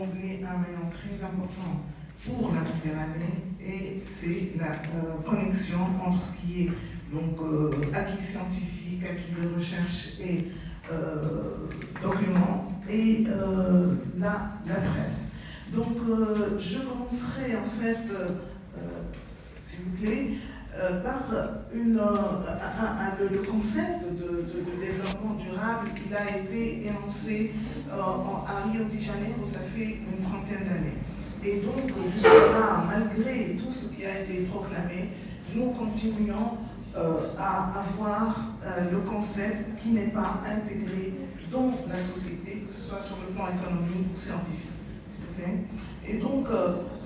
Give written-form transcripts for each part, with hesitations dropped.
combler un maillon très important pour la Méditerranée, et c'est la connexion entre ce qui est donc acquis scientifique, acquis de recherche et documents, et la presse. Donc je commencerai en fait, s'il vous plaît, par le concept de développement durable. Il a été énoncé à Rio de Janeiro, ça fait une trentaine d'années. Et donc, jusque-là, malgré tout ce qui a été proclamé, nous continuons à avoir le concept qui n'est pas intégré dans la société, que ce soit sur le plan économique ou scientifique. S'il vous plaît. Et donc,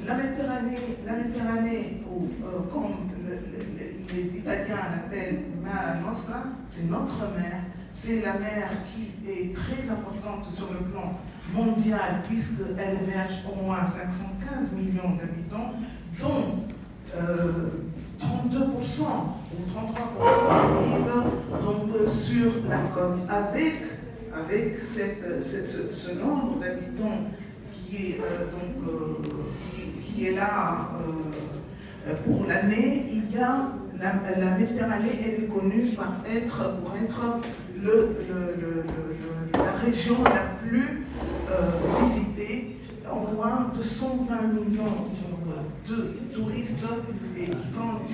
la Méditerranée, ou comme les Italiens l'appellent Mare Nostra, c'est notre mer. C'est la mer qui est très importante sur le plan mondial, puisqu'elle héberge au moins 515 millions d'habitants, dont 32% ou 33% vivent donc sur la côte. Avec ce nombre d'habitants qui est là pour l'année, il y a la Méditerranée, elle est connue pour être la région la plus visitée, au moins de 120 millions de touristes, et qui comptent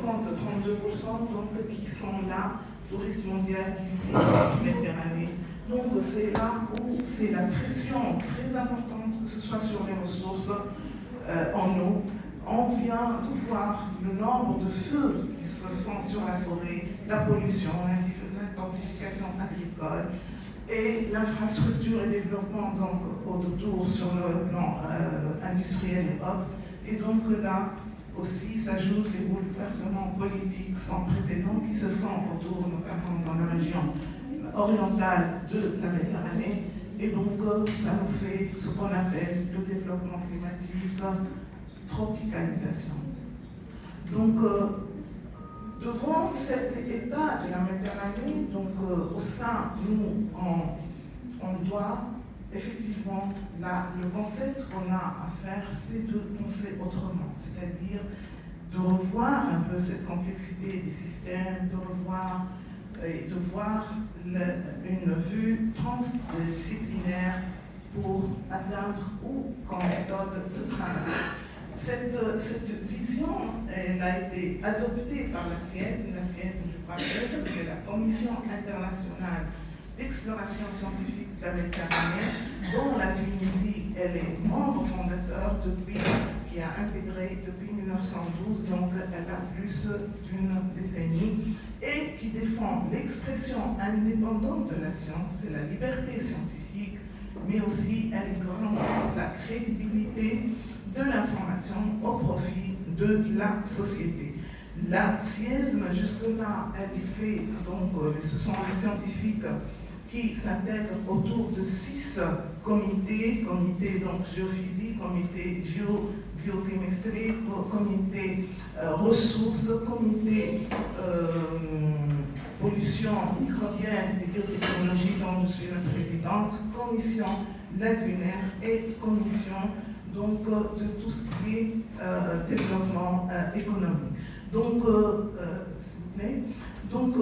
32%, donc qui sont là, touristes mondiaux qui visitent la Méditerranée. Donc c'est là où c'est la pression très importante, que ce soit sur les ressources en eau. On vient de voir le nombre de feux qui se font sur la forêt, la pollution, l'intensification agricole et l'infrastructure et développement donc autour sur le plan industriel et autres. Et donc là aussi s'ajoutent les bouleversements politiques sans précédent qui se font autour, notamment dans la région orientale de la Méditerranée. Et donc ça nous fait ce qu'on appelle le développement climatique, tropicalisation. Donc, devant cet état de la Méditerranée, donc au sein, nous, on doit effectivement, le concept qu'on a à faire, c'est de penser autrement, c'est-à-dire de revoir un peu cette complexité des systèmes, de revoir et de voir une vue transdisciplinaire pour atteindre ou comme méthode de travail. Cette vision, elle a été adoptée par la CIESM. La CIESM, je crois que c'est la Commission internationale d'exploration scientifique de la Méditerranée, dont la Tunisie, elle est membre fondateur qui a intégré depuis 1912, donc elle a plus d'une décennie, et qui défend l'expression indépendante de la science, c'est la liberté scientifique, mais aussi elle garantit la crédibilité de l'information au profit de la société. La CIESM, jusque-là, elle fait, donc, ce sont les scientifiques qui s'intègrent autour de 6 comités donc géophysique, comité biochimistrie, comité ressources, comité pollution microbienne et biotechnologie dont je suis la présidente, commission lagunaire et commission donc de tout ce qui est développement économique. Donc, s'il vous plaît, donc,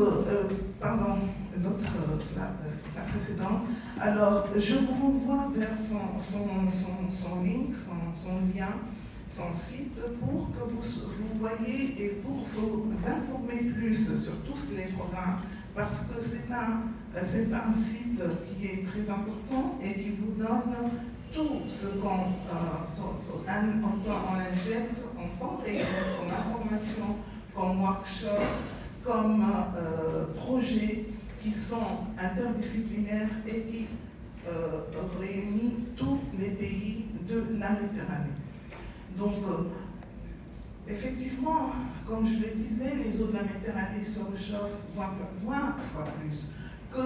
pardon, la précédente. Alors, je vous renvoie vers son link, son lien, son site, pour que vous voyez et pour vous informer plus sur tous les programmes, parce que c'est un site qui est très important et qui vous donne tout ce qu'on injecte en temps réel, comme information, comme workshop, comme projets qui sont interdisciplinaires et qui réunissent tous les pays de la Méditerranée. Donc, effectivement, comme je le disais, les eaux de la Méditerranée se réchauffent 20 fois plus que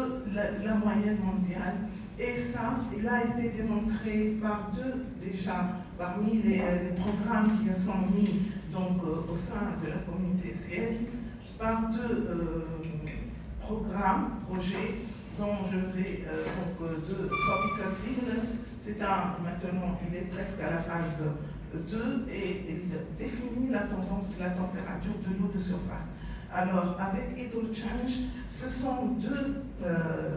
la moyenne mondiale. Et ça, il a été démontré par déjà, parmi les programmes qui sont mis donc, au sein de la communauté CIESM, par 2 projets dont je vais de Tropical Cycles. Maintenant, il est presque à la phase 2 et il définit la tendance de la température de l'eau de surface. Alors, avec Idle Change, ce sont deux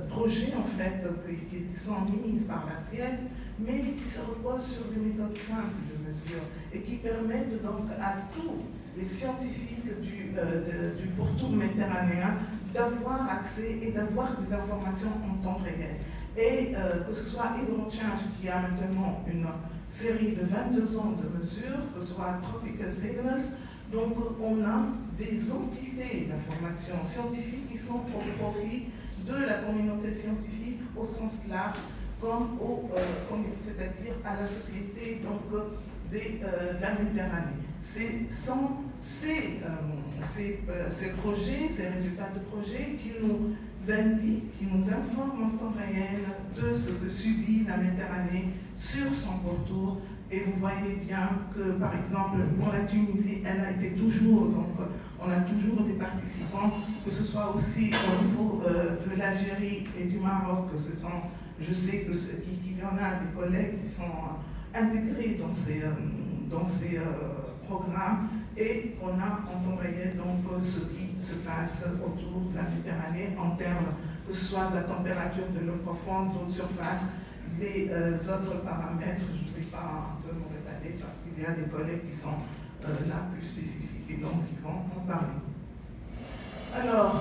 projets en fait qui sont mis par la CIES, mais qui se reposent sur des méthodes simples de mesure et qui permettent donc à tous les scientifiques du pourtour méditerranéen d'avoir accès et d'avoir des informations en temps réel. Et que ce soit Idle Change qui a maintenant une série de 22 ans de mesures, que ce soit Tropical Signals, donc on a des entités d'information scientifique qui sont au profit de la communauté scientifique au sens large, c'est-à-dire à la société donc, de la Méditerranée. Ces projets, ces résultats de projets qui nous indiquent, qui nous informent en temps réel de ce que subit la Méditerranée sur son pourtour. Et vous voyez bien que, par exemple, pour la Tunisie, elle a été toujours, donc on a toujours des participants, que ce soit aussi au niveau de l'Algérie et du Maroc, je sais qu'il y en a des collègues qui sont intégrés dans ces programmes, et on a en temps réel donc ce qui se passe autour de la Méditerranée en termes que ce soit de la température de l'eau profonde, l'eau de surface, les autres paramètres. Je ne vais pas me révéler parce qu'il y a des collègues qui sont là plus spécifiques et donc qui vont en parler. Alors,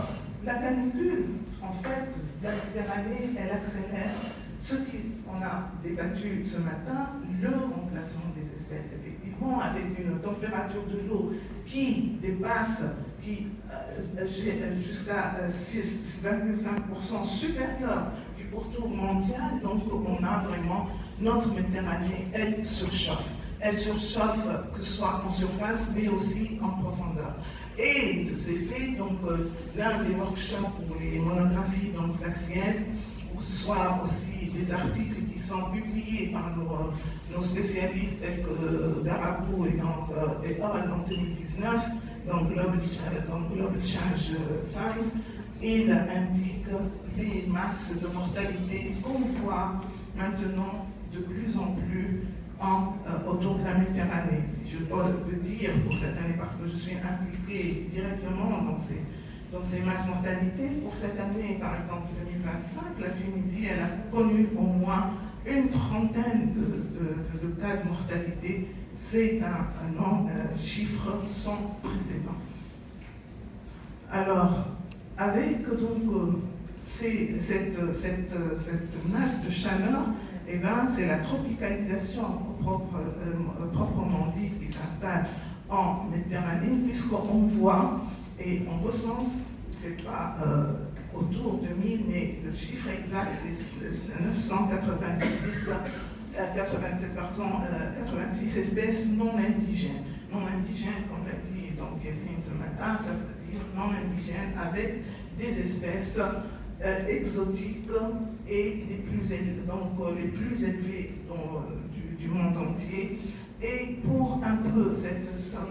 la canicule, en fait, la Méditerranée, elle accélère ce qu'on a débattu ce matin, le remplacement des espèces, effectivement, avec une température de l'eau qui dépasse, jusqu'à 6,5% supérieure du pourtour mondial. Donc on a vraiment notre Méditerranée, elle surchauffe. Elle surchauffe que ce soit en surface, mais aussi en profondeur. Et de ces faits, donc l'un des workshops ou les monographies, donc la CIES, ou ce soit aussi des articles qui sont publiés par nos spécialistes tels que Darabou et Oren en 2019, dans Global Change Science, il indique les masses de mortalité qu'on voit maintenant de plus en plus autour de la Méditerranée. Si je peux le dire pour cette année, parce que je suis impliquée directement dans ces masses mortalités, pour cette année, par exemple 2025, la Tunisie, elle a connu au moins une trentaine de cas de mortalité. C'est un chiffre sans précédent. Alors, avec donc cette masse de chaleur, eh ben, c'est la tropicalisation proprement dite qui s'installe en Méditerranée, puisqu'on voit et on recense, c'est pas autour de 1000, mais le chiffre exact c'est 86 espèces non indigènes. Non indigènes, comme l'a dit donc Yassine ce matin, ça veut dire non indigènes avec des espèces exotiques et les plus élevées du monde entier. Et pour un peu,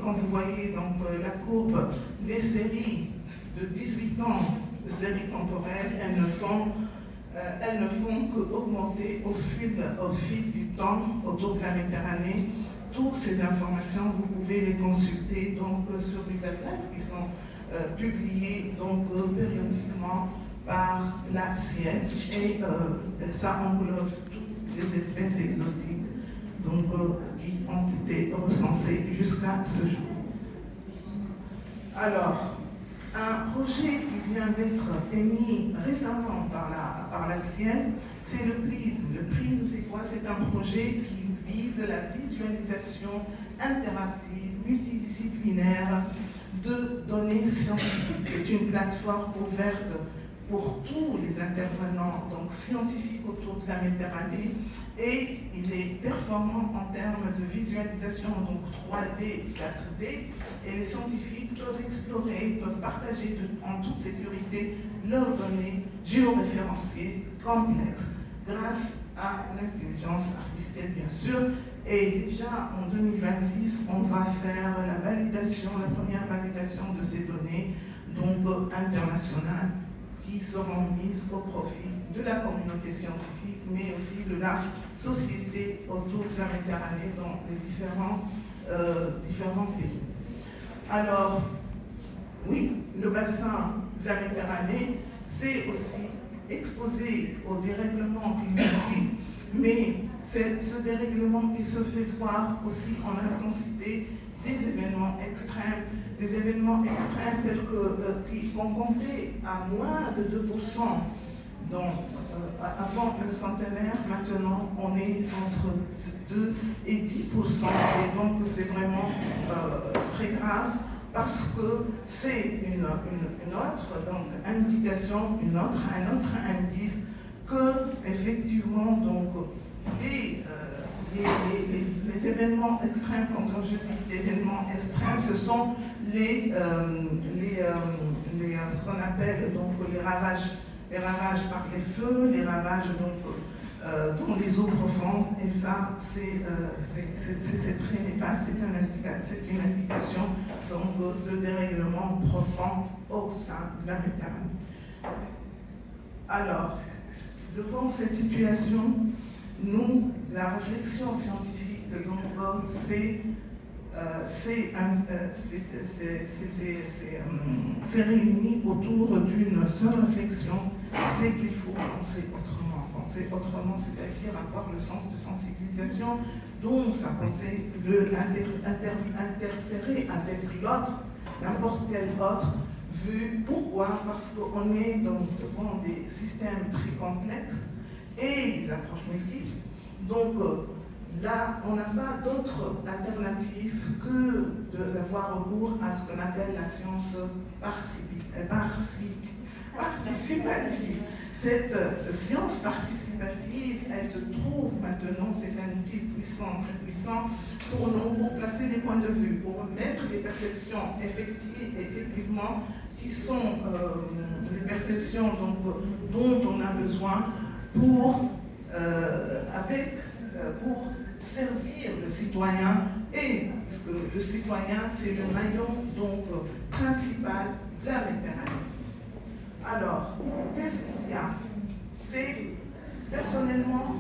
quand vous voyez donc la courbe, les séries de 18 ans de séries temporelles, elles ne font qu'augmenter au fil du temps autour de la Méditerranée. Toutes ces informations, vous pouvez les consulter donc, sur des atlas qui sont publiés donc, périodiquement par la CIES, et ça englobe toutes les espèces exotiques donc, qui ont été recensées jusqu'à ce jour. Alors, un projet qui vient d'être émis récemment par la CIES, c'est le PRISM. Le PRISM, c'est quoi? C'est un projet qui vise la visualisation interactive, multidisciplinaire de données scientifiques. C'est une plateforme ouverte pour tous les intervenants donc scientifiques autour de la Méditerranée, et il est performant en termes de visualisation, donc 3D, 4D, et les scientifiques peuvent explorer, peuvent partager en toute sécurité leurs données géoréférenciées complexes grâce à l'intelligence artificielle bien sûr. Et déjà en 2026, on va faire la première validation de ces données donc internationales qui seront mises au profit de la communauté scientifique, mais aussi de la société autour de la Méditerranée dans les différents pays. Alors, oui, le bassin de la Méditerranée, c'est aussi exposé au dérèglement climatique, mais ce dérèglement, il se fait voir aussi en intensité des événements extrêmes tels que, qui vont compter à moins de 2%. Donc, avant le centenaire, maintenant, on est entre 2 et 10%. Et donc, c'est vraiment très grave parce que c'est une autre donc, indication, un autre indice que, effectivement, donc, les événements extrêmes, quand je dis événements extrêmes, ce sont ce qu'on appelle donc, les ravages par les feux, les ravages donc, dans les eaux profondes, et ça, c'est très néfaste, c'est une indication donc, de dérèglement profond au sein de la Méditerranée. Alors, devant cette situation, nous, la réflexion scientifique donc, c'est réuni autour d'une seule réflexion, c'est qu'il faut penser autrement. Penser autrement, c'est-à-dire avoir le sens de sensibilisation, donc ça pensait interférer avec l'autre, n'importe quel autre, vu. Pourquoi? Parce qu'on est donc devant des systèmes très complexes et des approches multiples. Donc là, on n'a pas d'autre alternative que d'avoir recours à ce qu'on appelle la science participative. Cette science participative, elle se trouve maintenant, c'est un outil puissant, très puissant pour nous, pour placer des points de vue, pour mettre les perceptions effectivement, qui sont les perceptions donc, dont on a besoin pour servir le citoyen, et puisque le citoyen, c'est le maillon donc, principal de la Méditerranée. Alors, qu'est-ce qu'il y a? C'est, personnellement,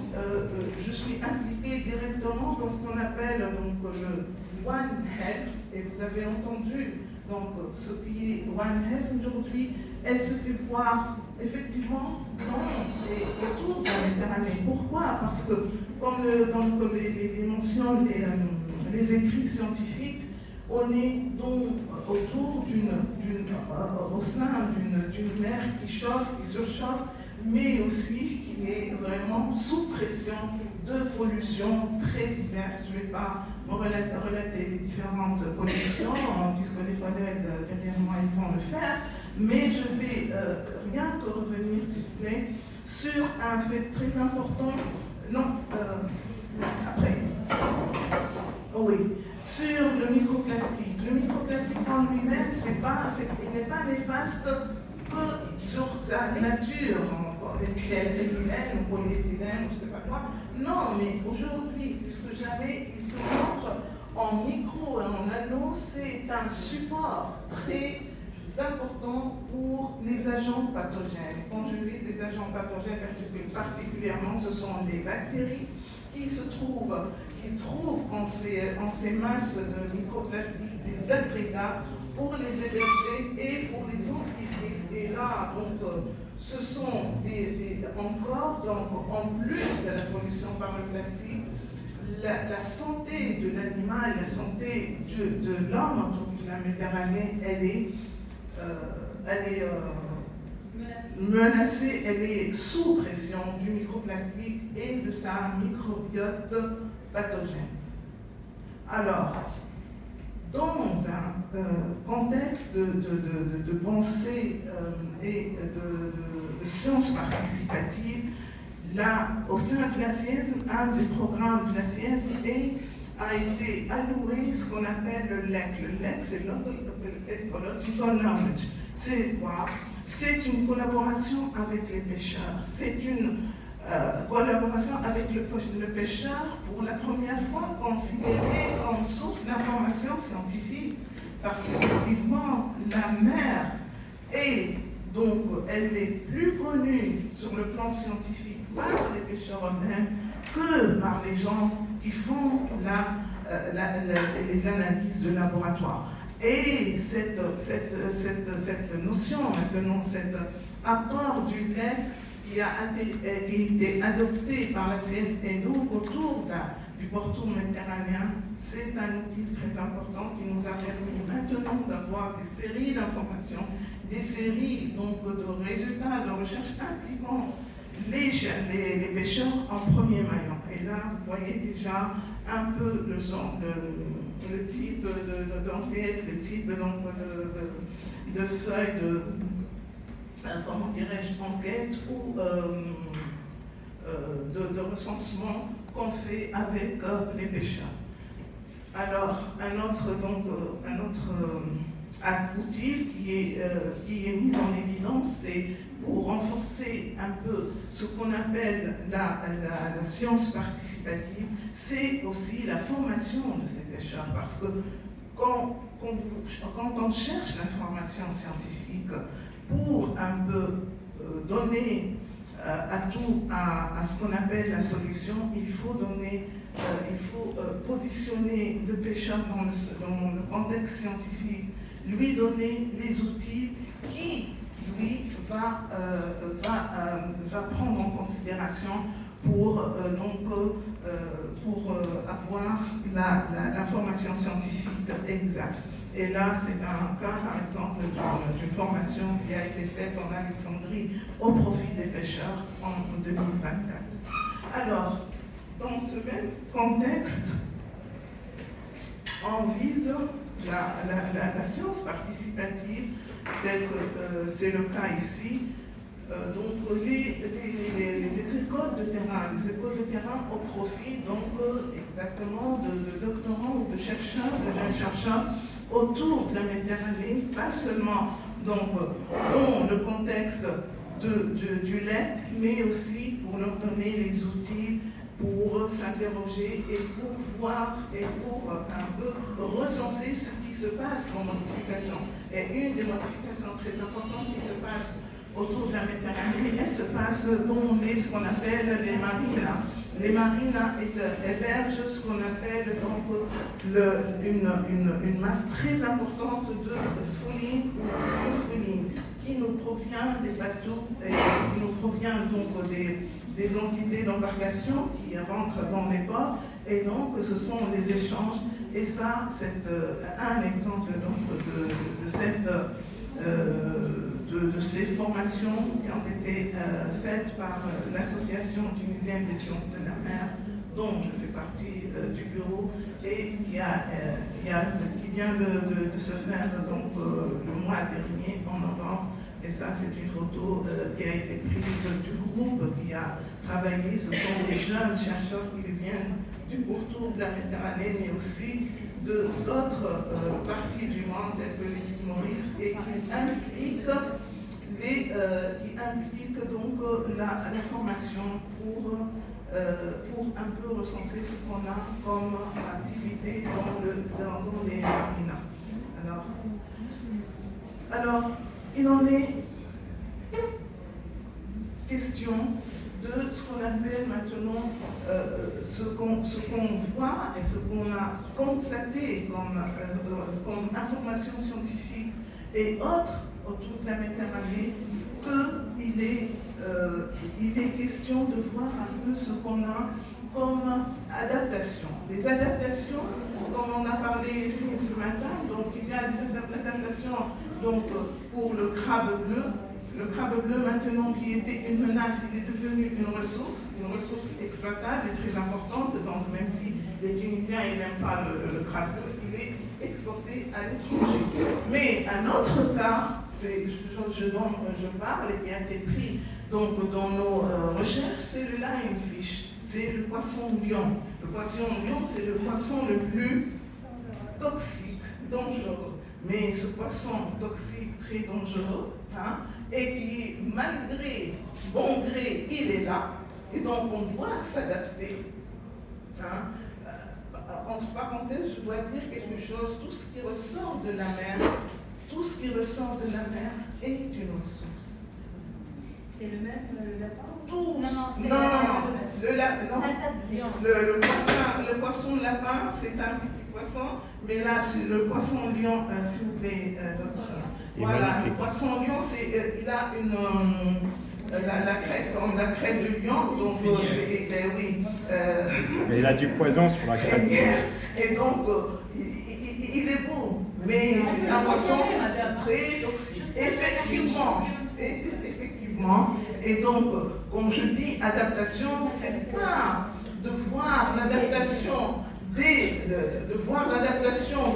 je suis impliquée directement dans ce qu'on appelle donc, le One Health, et vous avez entendu donc, ce qui est One Health aujourd'hui, elle se fait voir effectivement dans et autour de la Méditerranée. Pourquoi? Parce que, comme donc, les mentions, les écrits scientifiques, on est donc autour au sein d'une mer qui chauffe, qui surchauffe, mais aussi qui est vraiment sous pression de pollutions très diverses. Je ne vais pas relater les différentes pollutions, puisque les collègues derrière moi ils vont le faire, mais je vais rien que revenir, s'il vous plaît, sur un fait très important. Non, après. Oh oui, sur le microplastique. Le microplastique en lui-même, il n'est pas néfaste que sur sa nature, l'éthylène ou polyéthylène ou je ne sais pas quoi. Non, mais aujourd'hui, puisque jamais il se montre en micro et en nano, c'est un support très important pour les agents pathogènes. Quand je vise des agents pathogènes, particulièrement, ce sont les bactéries qui se trouvent en ces masses de microplastiques, des agrégats, pour les héberger et pour les amplifier. Et là, donc, ce sont encore, donc, en plus de la pollution par le plastique, la santé de l'animal, la santé de l'homme autour de la Méditerranée, elle est menacée, elle est sous pression du microplastique et de sa microbiote pathogène. Alors, dans un contexte de pensée et de sciences participatives, là, au sein de la SIES, un des programmes de la SIES a été alloué ce qu'on appelle le LEC. Le LEC, c'est l'Ecological Knowledge. C'est quoi? C'est une collaboration avec les pêcheurs. C'est une collaboration avec le pêcheur pour la première fois considérée comme source d'information scientifique. Parce qu'effectivement, la mer est donc elle est plus connue sur le plan scientifique par les pêcheurs eux-mêmes que par les gens qui font les analyses de laboratoire. Et cette notion maintenant, cet apport du lait qui a été adopté par la CSNO autour du pourtour méditerranéen, c'est un outil très important qui nous a permis maintenant d'avoir des séries d'informations, des séries donc, de résultats de recherche impliquant les pêcheurs en premier maillon. Et là, vous voyez déjà un peu le type d'enquête, le type de feuilles de comment dirais-je, enquête ou de recensement qu'on fait avec les pêcheurs. Alors, un autre outil qui est mis en évidence, c'est pour renforcer un peu ce qu'on appelle la science participative, c'est aussi la formation de ces pêcheurs. Parce que quand on cherche l'information scientifique pour un peu donner atout à ce qu'on appelle la solution, il faut positionner le pêcheur dans le contexte scientifique, lui donner les outils qui, lui, va prendre en considération pour avoir l'information scientifique exacte. Et là, c'est un cas, par exemple, d'une formation qui a été faite en Alexandrie au profit des pêcheurs en 2024. Alors, dans ce même contexte, on vise la science participative, tel que c'est le cas ici. Donc, les écoles de terrain au profit, donc, exactement, de doctorants ou de chercheurs, de jeunes chercheurs, autour de la Méditerranée, pas seulement donc, dans le contexte du lait, mais aussi pour leur donner les outils pour s'interroger et pour voir et pour un peu recenser ce qui se passe en modification. Et une des modifications très importantes qui se passe autour de la Méditerranée, elle se passe dans ce qu'on appelle les marinas. Les marinas hébergent ce qu'on appelle donc une masse très importante de fouillis ou de fouillis qui nous provient des bateaux et qui nous provient donc des entités d'embarcation qui rentrent dans les ports, et donc ce sont les échanges. Et ça, c'est un exemple donc de ces formations qui ont été faites par l'Association tunisienne des sciences de la mer, dont je fais partie du bureau, et qui vient de se faire donc, le mois dernier, en novembre. Et ça, c'est une photo qui a été prise du groupe qui a travaillé. Ce sont des jeunes chercheurs qui viennent du pourtour de la Méditerranée, mais aussi d'autres parties du monde, telles que les îles Maurice, et qui impliquent donc la formation pour un peu recenser ce qu'on a comme activité dans les marinas. Alors, il en est question de ce qu'on appelle maintenant ce qu'on voit et ce qu'on a constaté comme information scientifique et autres autour de la Méditerranée, qu'il est question de voir un peu ce qu'on a comme adaptation. Les adaptations, comme on a parlé ici ce matin, donc il y a des adaptations donc, pour le crabe bleu. Le crabe bleu, maintenant, qui était une menace, il est devenu une ressource exploitable et très importante. Donc, même si les Tunisiens n'aiment pas le crabe bleu, il est exporté à l'étranger. Mais un autre cas, c'est ce dont je parle et qui a été pris donc, dans nos recherches, c'est le lionfish, c'est le poisson lion. Le poisson lion, c'est le poisson le plus toxique, dangereux. Mais ce poisson toxique, très dangereux, et qui, malgré bon gré, il est là, et donc on doit s'adapter. Entre parenthèses, je dois dire quelque chose, tout ce qui ressort de la mer est une ressource. C'est le même lapin? Tous. Non, le poisson lapin, c'est un petit poisson, mais là, le poisson lion, s'il vous plaît, voilà, le poisson lion, il a la crête de lion, donc oui. Mais il a du poison sur la crête. Et donc, il est beau, mais c'est un poisson très toxique. Effectivement. Et donc, comme je dis, adaptation, c'est pas de voir l'adaptation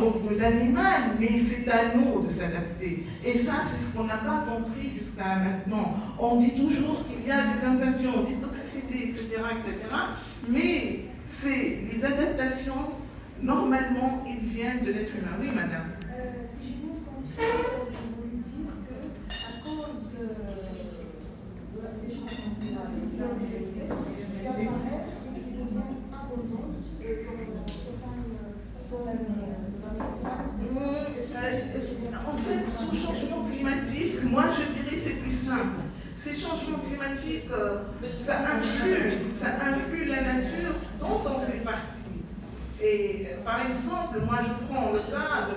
donc de l'animal, mais c'est à nous de s'adapter. Et ça, c'est ce qu'on n'a pas compris jusqu'à maintenant. On dit toujours qu'il y a des invasions, des toxicités, etc., mais les adaptations, normalement, ils viennent de l'être humain. Oui, madame. Si j'ai bien compris, je voulais dire qu'à cause des changements climatiques, il y a des espèces qui apparaissent et qui deviennent abondantes. En fait, sous changement climatique, moi je dirais c'est plus simple. Ces changements climatiques, ça influe la nature dont on fait partie. Et par exemple, moi je prends le cas,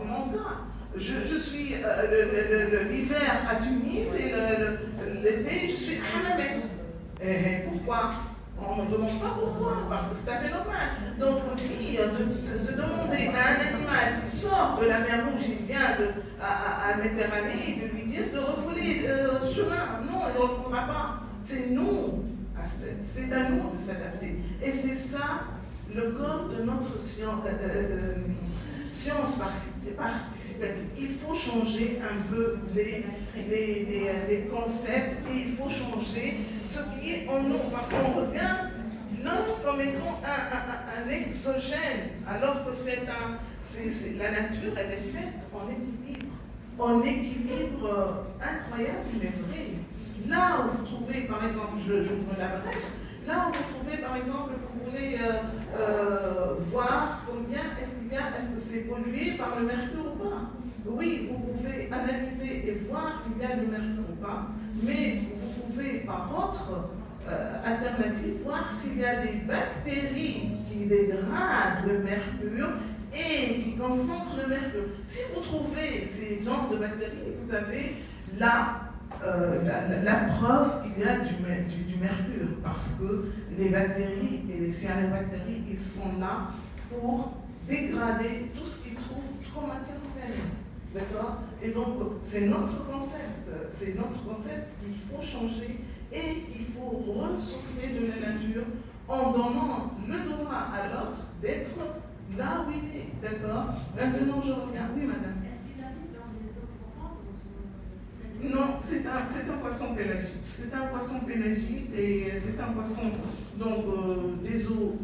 mon cas. Je suis l'hiver à Tunis et l'été je suis à Hammamet. Et pourquoi? On ne demande pas pourquoi, parce que c'est tout à fait normal. Donc on dit de demander à un animal qui sort de la mer Rouge, il vient à la Méditerranée, de lui dire de refouler le chemin. Non, il ne refoulera pas. C'est nous, c'est à nous de s'adapter. Et c'est ça le corps de notre science participative. Il faut changer un peu les concepts et il faut changer ce qui est en nous. Parce qu'on regarde l'homme comme étant un exogène, alors que la nature, elle est faite en équilibre. En équilibre incroyable, mais vrai. Là où vous trouvez, par exemple, j'ouvre la brèche, là où vous trouvez, par exemple, vous voulez voir combien est-ce que c'est pollué par le mercure ou pas. Oui, vous pouvez analyser et voir s'il y a le mercure ou pas, mais vous pouvez, par autre alternative, voir s'il y a des bactéries qui dégradent le mercure et qui concentrent le mercure. Si vous trouvez ces genres de bactéries, vous avez la preuve qu'il y a du mercure, parce que les bactéries et les cyanobactéries, ils sont là pour dégrader tout ce qu'ils trouvent comme matière organique. D'accord? Et donc, c'est notre concept qu'il faut changer et qu'il faut ressourcer de la nature en donnant le droit à l'autre d'être là où il est. D'accord? Maintenant, je reviens. Oui, madame. Est-ce qu'il habite dans les eaux profondes? Non, c'est un poisson pélagique. C'est un poisson pélagique et c'est un poisson donc des eaux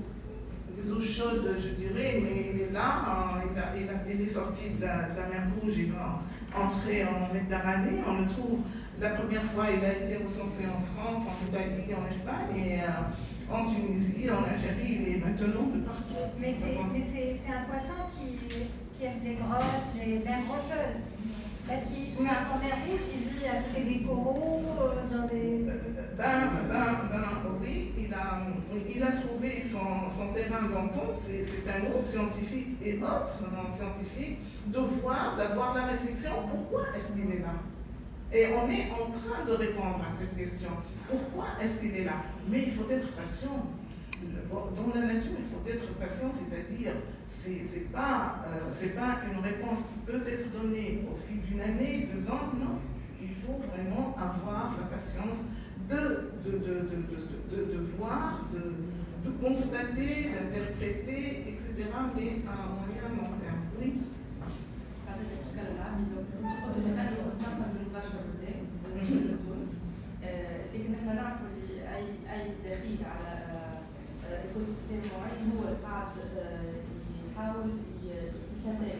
chaudes, je dirais, mais il est là, il est sorti de la mer Rouge, il est entré en Méditerranée. On le trouve, la première fois, il a été recensé en France, en Italie, en Espagne, et en Tunisie, en Algérie, il est maintenant de partout. Mais c'est un poisson qui aime les grottes, les mers rocheuses. Parce qu'en mer Rouge, il vit à côté des coraux, dans des... Oui, il a trouvé son terrain d'entente, c'est un mot scientifique et autre non scientifique, d'avoir la réflexion, pourquoi est-ce qu'il est là? Et on est en train de répondre à cette question. Pourquoi est-ce qu'il est là? Mais il faut être patient. Dans la nature, il faut être patient, c'est-à-dire, c'est pas une réponse qui peut être donnée au fil d'une année, 2 ans, non. Il faut vraiment avoir la patience de voir, de constater, d'interpréter, etc., mais à moyen long terme. Oui. لكن احنا نعرف اي دخيل على ايكو سيستم معين هو قاعد يحاول يتسنى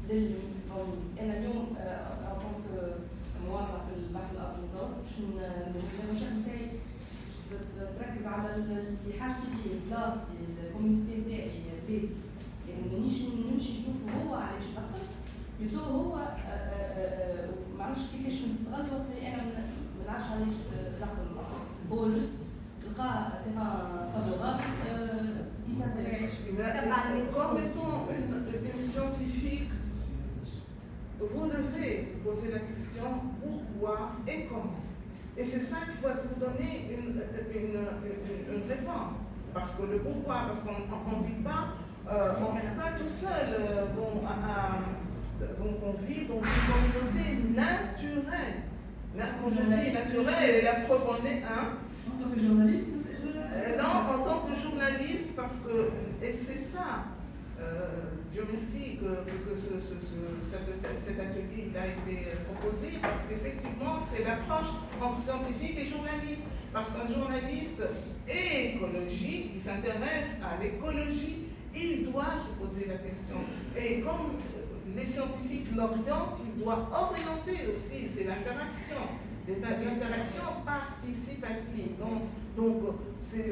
للموجود. انا اليوم كنت موظفه في البحر الابيض المتوسط باش المشاركه بتاعي تركز على اللي حاشي لي بلاصتي الكوميونيتي بتاعي البيت، يعني مانيش نمشي نشوفه هو علاش اكثر، يتو هو معرفش كيف Comme étant une scientifique, vous devez poser la question pourquoi et comment. Et c'est ça qu'il faut vous donner une réponse. Parce que le pourquoi, parce qu'on ne vit pas, tout seul. On vit dans une communauté naturelle. Quand je dis naturelle, et la preuve en est un. En tant que journaliste, non, en tant que journaliste, parce que, et c'est ça, Dieu merci que cet atelier a été proposé, parce qu'effectivement, c'est l'approche entre scientifique et journaliste. Parce qu'un journaliste écologique, qui s'intéresse à l'écologie, il doit se poser la question. Et comme les scientifiques l'orientent, il doit orienter aussi, c'est l'interaction. L'interaction participative. Donc c'est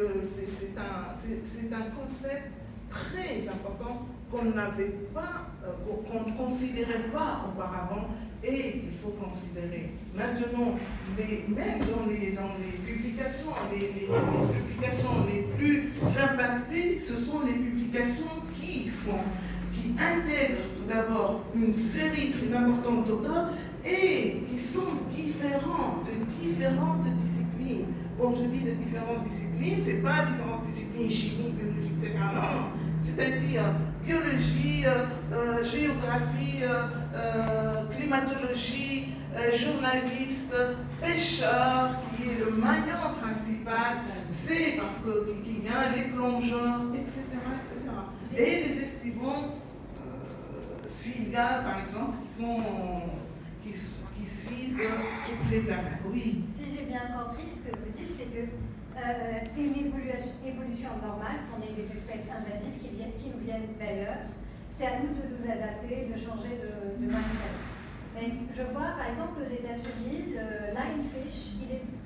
un concept très important qu'on n'avait pas, qu'on ne considérait pas auparavant et il faut considérer. Maintenant, même dans les publications, les publications les plus impactées, ce sont les publications qui intègrent tout d'abord une série très importante d'auteurs et qui sont différents de différentes disciplines. Quand je dis de différentes disciplines, ce n'est pas différentes disciplines, chimie, biologie, etc. Non, c'est-à-dire biologie, géographie, climatologie, journaliste, pêcheur, qui est le maillon principal, c'est parce qu'il y a les plongeurs, etc. Et les estivants, s'il y a par exemple qui cisent tout près de la mer. Oui. Si j'ai bien compris, ce que vous dites, c'est que c'est une évolution normale qu'on ait des espèces invasives qui nous viennent d'ailleurs. C'est à nous de nous adapter, de changer de mindset. Mais je vois par exemple aux États-Unis, le linefish,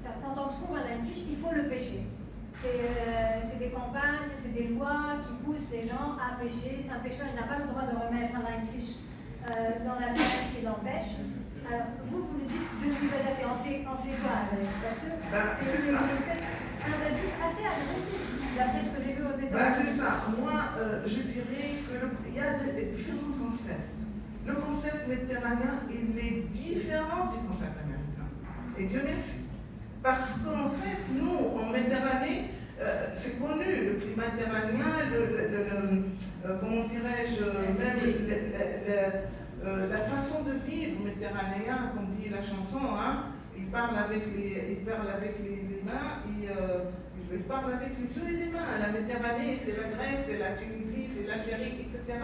quand on trouve un linefish, il faut le pêcher. C'est des campagnes, c'est des lois qui poussent les gens à pêcher. Un pêcheur, il n'a pas le droit de remettre un linefish dans la mer s'il empêche. Alors, vous le dites de vous adapter. On fait quoi avec? Parce que c'est une espèce invasive assez agressive, d'après ce que j'ai vu aux États-Unis. C'est ça. Moi, je dirais qu'il y a des différents concepts. Le concept méditerranéen, il est différent du concept américain. Et Dieu merci. Parce qu'en fait, nous, en Méditerranée, c'est connu, le climat méditerranéen, comment dirais-je, même la façon de vivre méditerranéen, comme dit la chanson, hein, il parle avec les mains, il parle avec les yeux et les mains. La Méditerranée, c'est la Grèce, c'est la Tunisie, c'est l'Algérie, etc.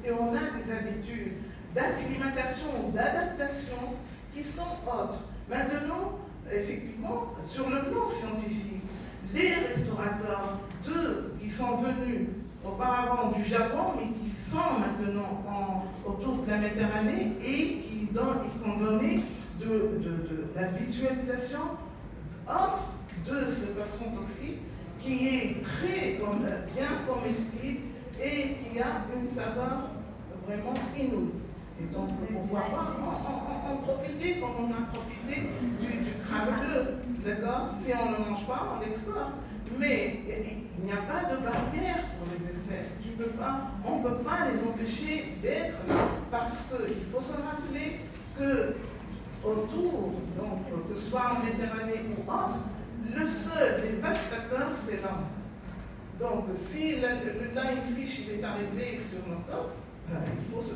Et on a des habitudes d'acclimatation, d'adaptation qui sont autres. Maintenant, effectivement, sur le plan scientifique, les restaurateurs qui sont venus auparavant du Japon, mais qui sont maintenant autour de la Méditerranée et qui ont donné de la visualisation autre de ce poisson toxique qui est très bien comestible et qui a une saveur vraiment inouïe. Et donc, pourquoi pas en profiter comme on a profité du crabe bleu, d'accord? Si on ne le mange pas, on l'exporte. Mais il n'y a pas de barrière pour les espèces. On ne peut pas les empêcher d'être là. Parce qu'il faut se rappeler que autour, donc, que ce soit en Méditerranée ou autre, le seul dévastateur, c'est l'homme. Donc, si le linefish est arrivé sur nos côtes, il faut se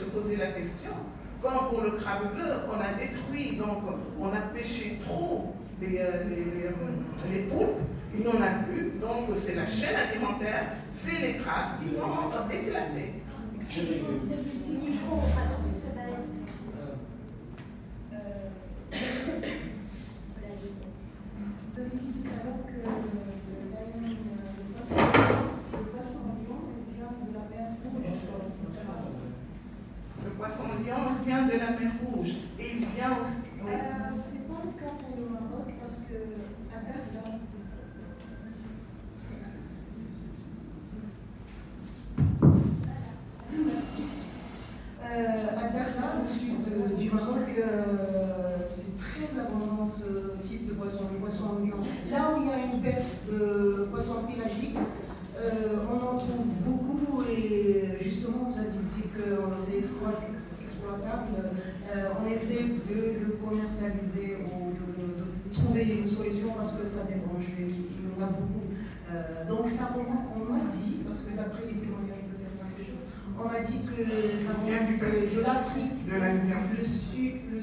poser la question. Comme pour le crabe bleu, on a détruit, donc on a pêché trop les poulpes, il n'y en a plus, donc c'est la chaîne alimentaire, c'est les crabes qui vont éclater. Vous avez dit tout à l'heure que le poisson lion vient de la mer Rouge. Le poisson lion vient de la mer Rouge et il vient aussi. C'est pas le cas pour le Maroc parce que à Dakhla, le sud du Maroc, c'est très abondant ce type de poisson, le poisson lion. Là où il y a une baisse de poissons pélagiques, On en trouve beaucoup et justement vous avez dit que c'est exploitable. On essaie de le commercialiser ou de trouver une solution parce que ça dérange. Il y en a beaucoup. Donc ça, on m'a dit, parce que d'après les témoignages de certains jours, on m'a dit que ça vient de l'Afrique, de l'Indien.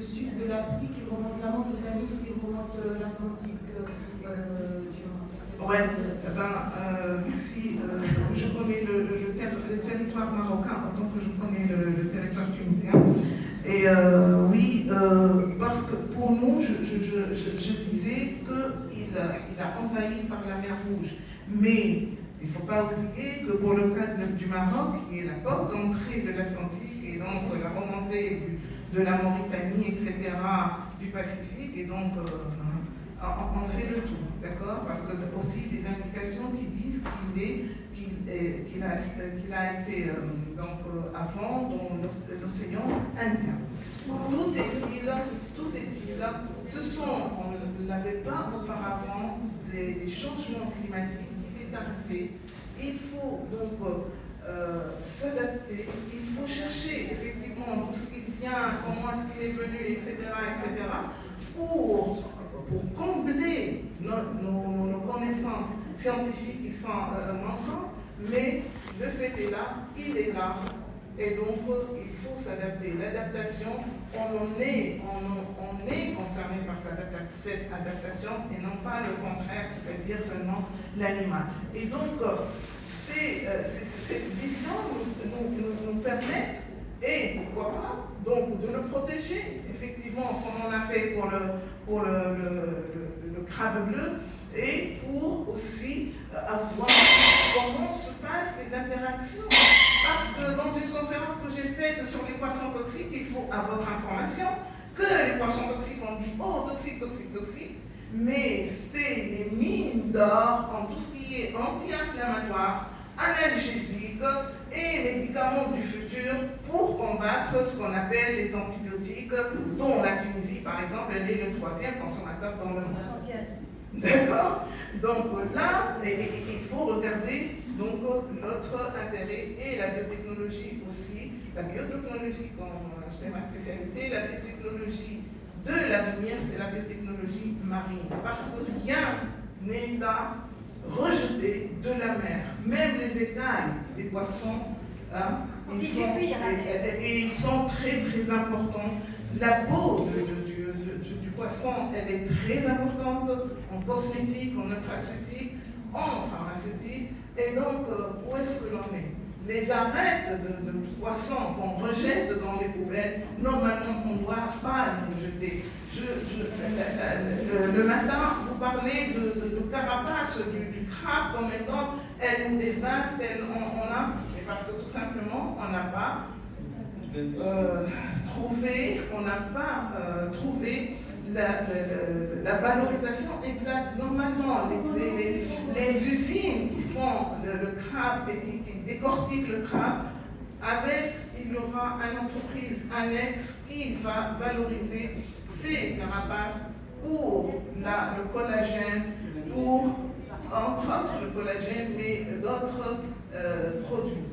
le sud de l'Afrique, il remonte la Mauritanie, il remonte l'Atlantique. Ouais, merci. Je connais le territoire marocain autant que je connais le territoire tunisien. Et oui, parce que pour nous, je disais qu'il a envahi par la mer Rouge. Mais il ne faut pas oublier que pour le cas du Maroc, qui est la porte d'entrée de l'Atlantique et donc la remontée de la Mauritanie, etc., du Pacifique, et donc on fait le tour, d'accord? Parce que aussi des indications qui disent qu'il a été avant dans l'océan Indien. Tout est-il, ce sont, on ne l'avait pas auparavant, des changements climatiques qui étaient arrivés. Il faut donc s'adapter, il faut chercher effectivement tout ce qui vient, comment est-ce qu'il est venu, etc., pour combler nos connaissances scientifiques qui sont manquantes, mais le fait est là, il est là, et donc il faut s'adapter. L'adaptation, on est concerné par cette adaptation et non pas le contraire, c'est-à-dire seulement l'animal. Et donc, cette vision nous permet, et pourquoi pas, donc de le protéger, effectivement, comme on a fait pour le crabe bleu, et pour aussi avoir comment se passent les interactions. Parce que dans une conférence que j'ai faite sur les poissons toxiques, il faut, à votre information, que les poissons toxiques, on dit, oh, toxique, mais c'est des mines d'or en tout ce qui est anti-inflammatoire, analgésique et médicaments du futur pour combattre ce qu'on appelle les antibiotiques, dont la Tunisie, par exemple, elle est le 3e consommateur dans le monde. D'accord? Donc là, il faut regarder donc, notre intérêt et la biotechnologie aussi. La biotechnologie, comme c'est ma spécialité, la biotechnologie de l'avenir, c'est la biotechnologie marine. Parce que rien n'est à rejeter de la mer. Même les écailles des poissons, hein, ils sont très très importants. La peau du poisson, elle est très importante en cosmétique, en nutraceutique, en pharmaceutique. Et donc, où est-ce que l'on est? Les arêtes de poissons qu'on rejette dans les poubelles, normalement, on ne doit pas les rejeter. Le matin, vous parlez de carapace du crabe comme étant, elle nous dévaste, on a, mais parce que tout simplement, on n'a pas trouvé la valorisation exacte. Normalement, les usines qui font le crabe et qui décortiquent le crabe, il y aura une entreprise annexe qui va valoriser ces carapaces pour le collagène, entre autres le collagène, mais d'autres produits.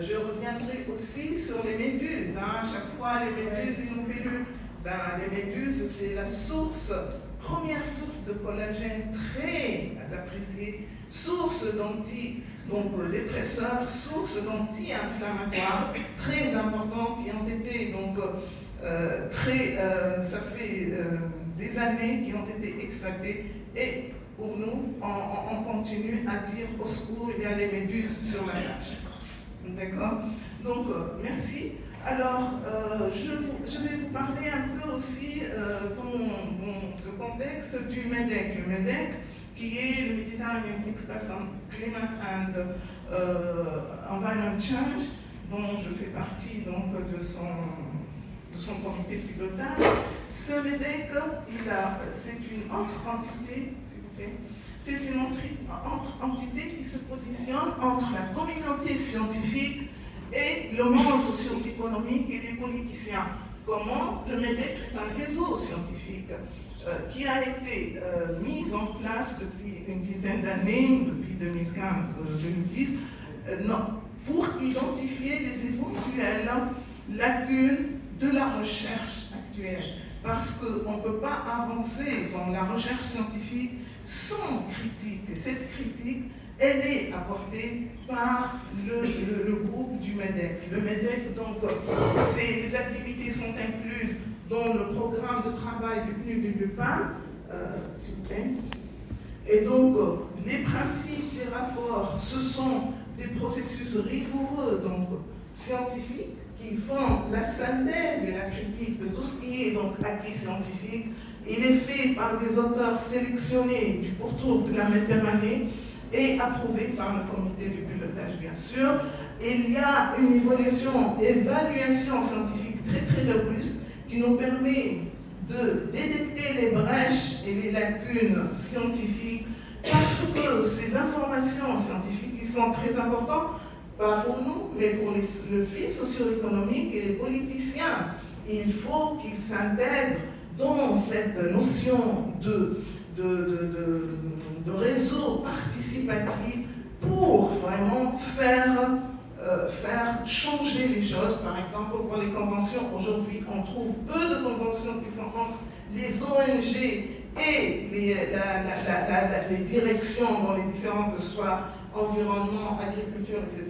Je reviendrai aussi sur les méduses. Hein. À chaque fois, les méduses innocules. Les méduses, c'est la première source de collagène très appréciée, source d'antidépresseurs, source d'anti-inflammatoires très importants qui ont été ça fait des années qui ont été exploités et pour nous, on continue à dire au secours, il y a les méduses sur la plage. D'accord? Donc, merci. Alors, je vais vous parler un peu aussi dans ce contexte du MEDEC. Le MEDEC, qui est le Mediterranean Expert on Climate and Environment Change, dont je fais partie donc, de son comité de pilotage. Ce MEDEC, c'est une autre entité, s'il vous plaît. C'est une autre entité qui se positionne entre la communauté scientifique et le monde socio-économique et les politiciens. Comment? Le MEDEC, c'est un réseau scientifique qui a été mise en place depuis une dizaine d'années, depuis 2015-2010, pour identifier les éventuelles lacunes de la recherche actuelle. Parce qu'on ne peut pas avancer dans la recherche scientifique sans critique. Et cette critique, elle est apportée par le groupe du MEDEC. Le MEDEC, donc, les activités sont incluses dans le programme de travail du PNUD et du PAN, s'il vous plaît. Et donc, les principes des rapports, ce sont des processus rigoureux, donc scientifiques, qui font la synthèse et la critique de tout ce qui est donc acquis scientifique. Il est fait par des auteurs sélectionnés du pourtour de la Méditerranée et approuvé par le comité du pilotage, bien sûr. Il y a une évaluation scientifique très très robuste qui nous permet de détecter les brèches et les lacunes scientifiques, parce que ces informations scientifiques qui sont très importantes, pas pour nous, mais pour le fil socio-économique et les politiciens. Il faut qu'ils s'intègrent dans cette notion de réseau participatif pour vraiment faire changer les choses. Par exemple, pour les conventions, aujourd'hui, on trouve peu de conventions qui sont entre les ONG et les directions dans les différents, que ce soit environnement, agriculture, etc.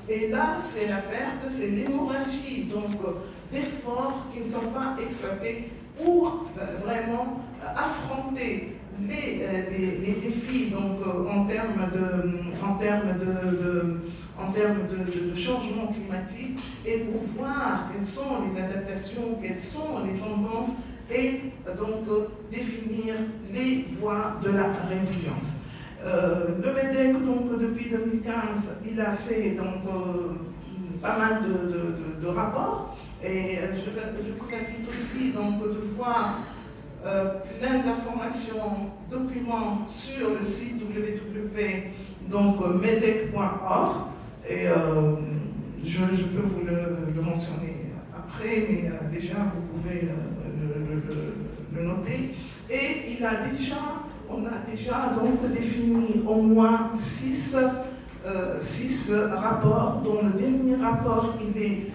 Et là, c'est la perte, c'est l'hémorragie, donc d'efforts qui ne sont pas exploités pour vraiment affronter les défis donc, en termes de changement climatique, et pour voir quelles sont les adaptations, quelles sont les tendances, et donc définir les voies de la résilience. Le MEDEC, donc, depuis 2015, il a fait donc, pas mal de rapports, et je vous invite aussi donc, de voir plein d'informations, documents sur le site www.medec.org, et je peux vous le mentionner après, mais déjà vous pouvez le noter. Et on a déjà donc défini au moins 6 rapports, dont le dernier rapport il est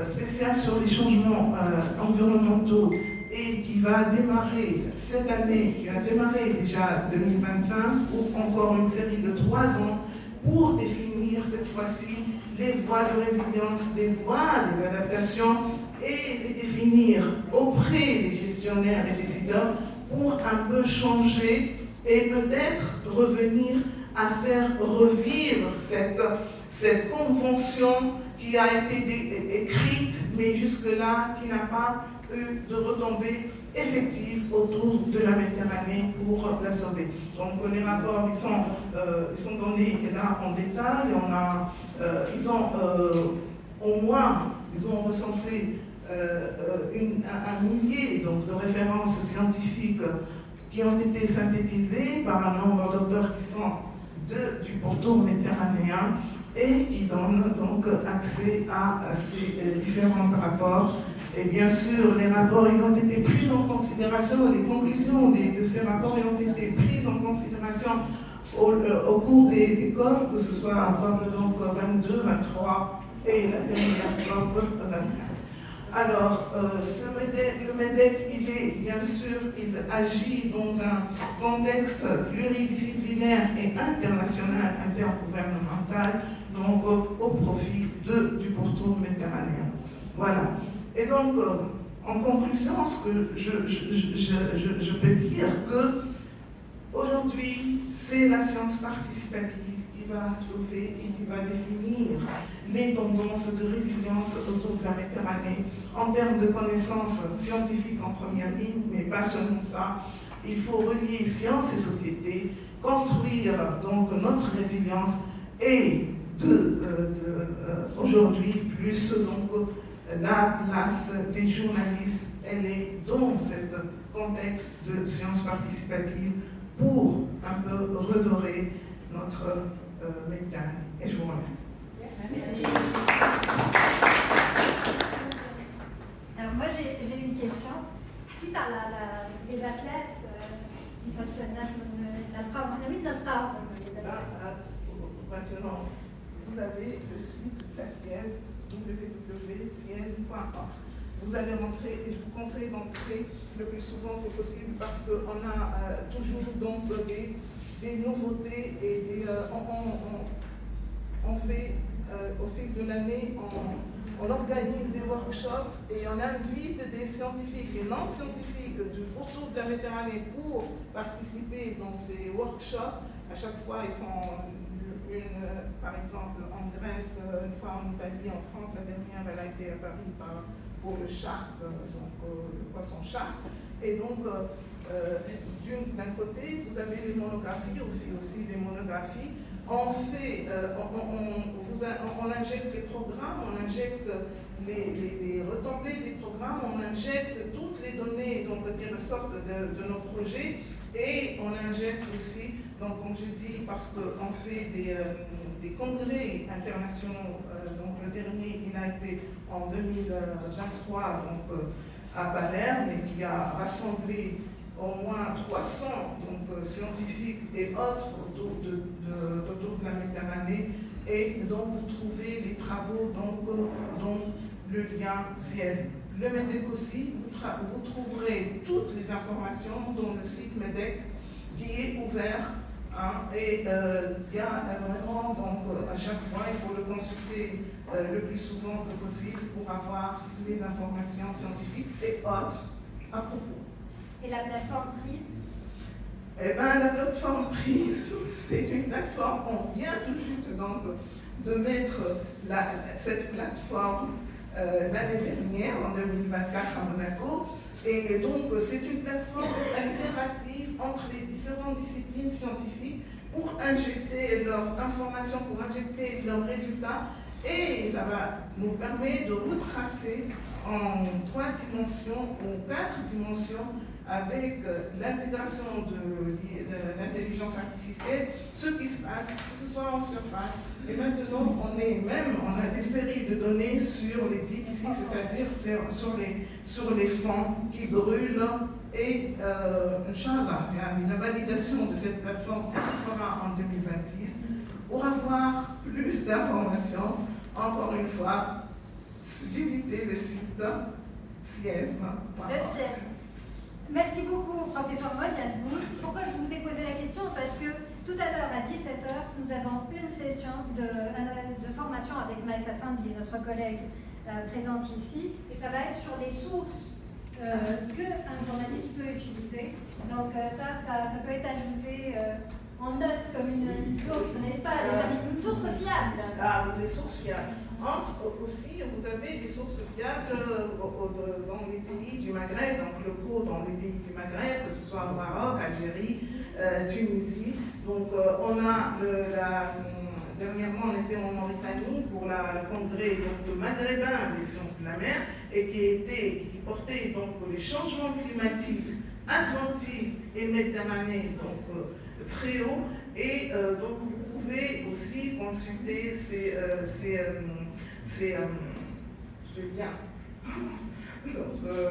spécial sur les changements environnementaux et qui va démarrer cette année, qui a démarré déjà 2025, pour encore une série de 3 ans, pour définir cette fois-ci les voies de résilience, des voies des adaptations, et les définir auprès des gestionnaires et décideurs pour un peu changer et peut-être revenir à faire revivre cette convention qui a été écrite, mais jusque-là, qui n'a pas eu de retombées effectives autour de la Méditerranée pour la sauver. Donc les rapports, ils sont donnés là en détail. Ils ont recensé un millier donc, de références scientifiques qui ont été synthétisées par un nombre d'auteurs qui sont du pourtour méditerranéen et qui donnent donc accès à ces différents rapports. Et bien sûr, les rapports ils ont été pris en considération, les conclusions de ces rapports ils ont été prises en considération au cours des COP, que ce soit à COP donc 22, 23 et la dernière COP 24. Alors, le MEDEC, il agit dans un contexte pluridisciplinaire et international, intergouvernemental, donc au profit du pourtour méditerranéen. Voilà. Et donc, en conclusion, ce que je peux dire que aujourd'hui, c'est la science participative qui va sauver et qui va définir les tendances de résilience autour de la Méditerranée en termes de connaissances scientifiques en première ligne, mais pas seulement ça. Il faut relier science et société, construire donc notre résilience et aujourd'hui plus donc la place des journalistes, elle est dans ce contexte de science participative pour un peu redorer notre Méditerranée. Et je vous remercie. Merci. Alors moi j'ai une question. Suite à les athlètes les Là, habitations. maintenant, vous avez le site de la SIEZ, www.siez.org. Vous allez rentrer et je vous conseille d'entrer le plus souvent que possible parce qu'on a toujours donc des nouveautés et on fait au fil de l'année, on organise des workshops et on invite des scientifiques et non scientifiques autour de la Méditerranée pour participer dans ces workshops. À chaque fois, ils sont par exemple en Grèce, une fois en Italie, en France. La dernière, elle a été à Paris pour le shark, donc le poisson shark. Et donc, d'un côté, vous avez les monographies, on fait aussi des monographies. On fait, on injecte les programmes, on injecte les retombées des programmes, on injecte toutes les données donc, qui ressortent de nos projets et on injecte aussi, donc comme je dis, parce qu'on fait des congrès internationaux, donc le dernier il a été en 2023 donc, à Palerme et qui a rassemblé au moins 300 donc, scientifiques et autres autour de la Méditerranée. Et donc, vous trouvez les travaux, donc le lien SIEZ. Le MEDEC aussi, vous trouverez toutes les informations dans le site MEDEC qui est ouvert. Hein, et il y a vraiment, donc à chaque fois, il faut le consulter le plus souvent que possible pour avoir les informations scientifiques et autres à propos. Et la plateforme prise? Eh bien, la plateforme prise, c'est une plateforme, on vient tout de suite donc, de mettre cette plateforme l'année dernière, en 2024 à Monaco. Et donc, c'est une plateforme interactive entre les différentes disciplines scientifiques pour injecter leurs informations, pour injecter leurs résultats. Et ça va nous permettre de retracer en 3 dimensions ou 4 dimensions avec l'intégration de l'intelligence artificielle, ce qui se passe, que ce soit en surface. Et maintenant, on a des séries de données sur les deep sea, c'est-à-dire sur les fonds qui brûlent. Et Inch'Allah, la validation de cette plateforme se fera en 2026 pour avoir plus d'informations. Encore une fois, visitez le site SIEZ.org. Le SIEZ. Merci beaucoup, professeur Moyadou. Pourquoi je vous ai posé la question? Parce que tout à l'heure, à 17h, nous avons une session de formation avec Maïssa Sandi, notre collègue présente ici, et ça va être sur les sources qu'un journaliste peut utiliser. Donc ça peut être ajouté en note comme une source, n'est-ce pas, les amis? Une source fiable. Ah, des sources fiables. Aussi, vous avez des sources fiables dans les pays du Maghreb, donc locaux dans les pays du Maghreb, que ce soit au Maroc, Algérie, Tunisie. Donc, dernièrement, on était en Mauritanie pour le congrès de maghrébin des sciences de la mer et qui portait donc les changements climatiques Atlantique et Méditerranée, donc très haut. Et donc, vous pouvez aussi consulter ces liens.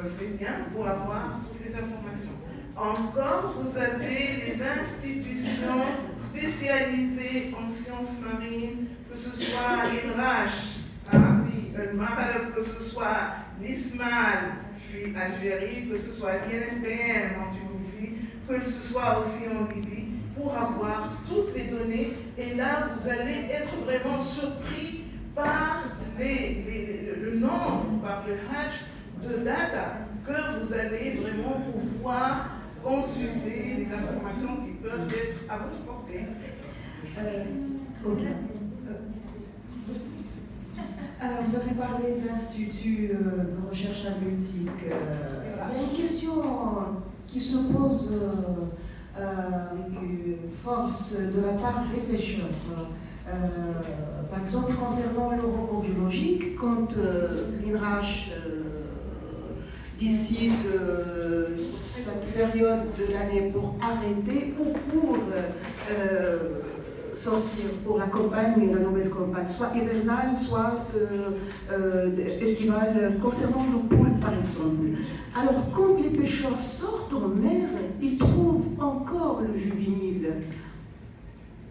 C'est bien pour avoir toutes les informations. Encore, vous avez les institutions spécialisées en sciences marines, que ce soit l'INRACH, que ce soit l'ISMAL, puis Algérie, que ce soit l'INSTM en Tunisie, que ce soit aussi en Libye, pour avoir toutes les données. Et là, vous allez être vraiment surpris par le nombre, par le hatch de data que vous allez vraiment pouvoir consulter les informations qui peuvent être à votre portée. Alors, vous avez parlé de l'Institut de recherche analytique. Il y a une question qui se pose avec force de la part des pêcheurs. Par exemple, concernant le repos biologique, quand l'INRACH décide cette période de l'année pour arrêter ou pour sortir pour la campagne, la nouvelle campagne, soit hivernale, soit estivale, concernant le poule par exemple. Alors quand les pêcheurs sortent en mer, ils trouvent encore le juvénile.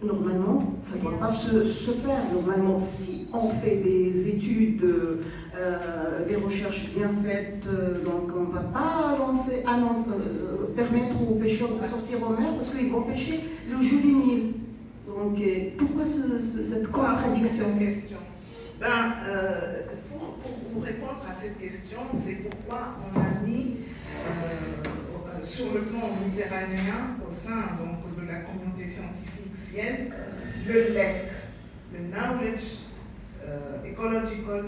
Normalement, ça ne doit pas se faire. Normalement, si on fait des études, des recherches bien faites, donc on ne va pas permettre aux pêcheurs de sortir en mer parce qu'ils vont pêcher le juvénile. Donc, pourquoi cette contradiction? Pour vous répondre à cette question, c'est pourquoi on a mis sur le plan méditerranéen, au sein donc, de la communauté scientifique SIES, le LEC, le Knowledge Ecological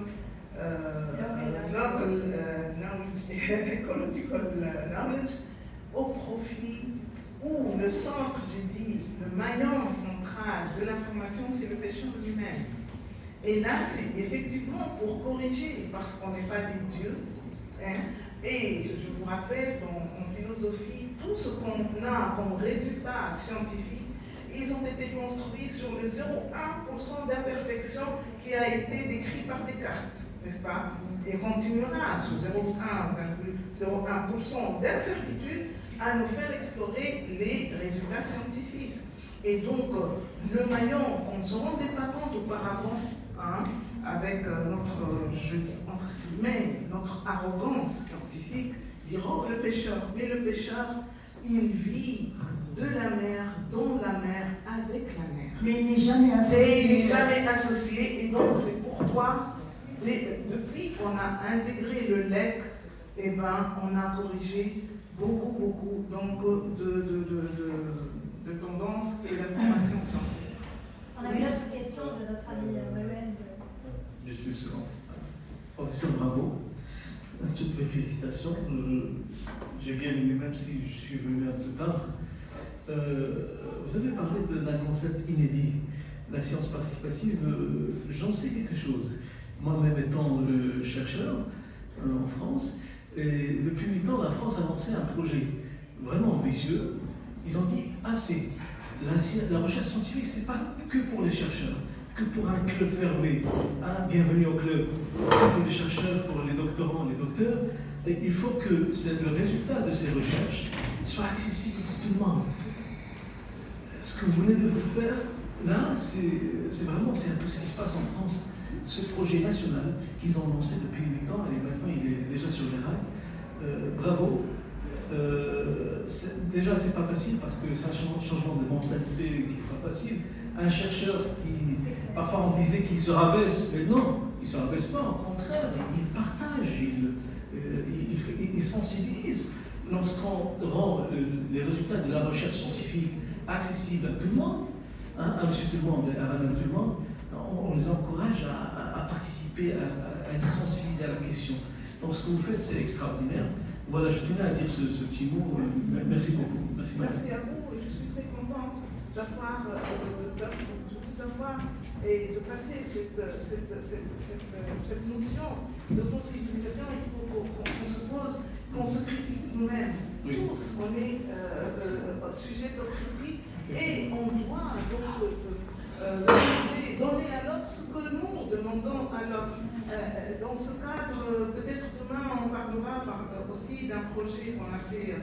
Local Ecological Knowledge, au profit où le centre, je dis, le maillon central de l'information, c'est le pêcheur lui-même. Et là, c'est effectivement pour corriger, parce qu'on n'est pas des dieux. Hein, et je vous rappelle, en philosophie, tout ce qu'on a comme résultat scientifique, ils ont été construits sur le 0,1% d'imperfection qui a été décrit par Descartes, n'est-ce pas? Et continuera sur 0,1% d'incertitude à nous faire explorer les résultats scientifiques. Et donc, le maillon, on ne se rendait pas compte auparavant, hein, avec notre, je dis entre guillemets, notre arrogance scientifique, dire oh le pêcheur, mais le pêcheur, il vit de la mer, dans la mer, avec la mer. Mais il n'est jamais associé. Et il n'est jamais associé, et donc c'est pourquoi, depuis qu'on a intégré le LEC, eh ben, on a corrigé beaucoup donc, de tendances et d'informations scientifiques. On a bien cette question de notre ami Manuel. Je suis second. Professeur, bravo. Toutes mes félicitations. J'ai bien aimé, même si je suis venu un peu tard. Vous avez parlé d'un concept inédit, la science participative. J'en sais quelque chose. Moi-même étant chercheur en France, et depuis 8 ans, la France a lancé un projet vraiment ambitieux. Ils ont dit assez. La recherche scientifique, ce n'est pas que pour les chercheurs, que pour un club fermé. Ah, bienvenue au club. Pour les chercheurs, pour les doctorants, les docteurs. Et il faut que le résultat de ces recherches soit accessible pour tout le monde. Ce que vous venez de faire, là, c'est vraiment un peu ce qui se passe en France. Ce projet national qu'ils ont lancé depuis 8 ans, et maintenant il est déjà sur les rails. Bravo. Déjà, c'est pas facile parce que c'est un changement de mentalité qui n'est pas facile. Un chercheur qui, parfois on disait qu'il se rabaisse, mais non, il ne se rabaisse pas, au contraire, il partage, il sensibilise. Lorsqu'on rend les résultats de la recherche scientifique accessibles à tout le monde, hein, à monsieur tout le monde et à madame tout le monde, on les encourage à participer, à être sensibilisés à la question. Donc ce que vous faites, c'est extraordinaire. Voilà, je tenais à dire ce petit mot. Merci beaucoup. Merci à vous, et je suis très contente de vous avoir et de passer cette notion de sensibilisation. Il faut qu'on se pose, qu'on se critique nous-mêmes. Oui. Tous, on est sujet de critique et on doit donc donner à l'autre ce que nous demandons à l'autre. Dans ce cadre, peut-être demain on parlera aussi d'un projet qu'on a fait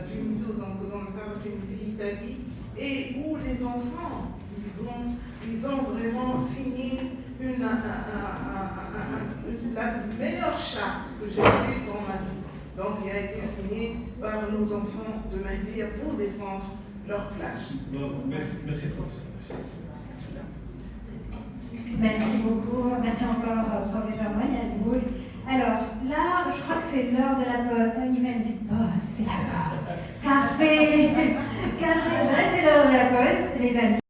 Tunisie, donc dans le cadre Tunisie-Italie, et où les enfants, ils ont vraiment signé la meilleure charte que j'ai vue dans ma vie. Donc, il a été signé par nos enfants de Maïdia pour défendre leur plage. Merci, professeur. Merci beaucoup. Merci encore, professeur Moyal. Alors, là, je crois que c'est l'heure de la pause. Il m'a dit, oh, c'est la pause. Café. Café. C'est l'heure de la pause, les amis.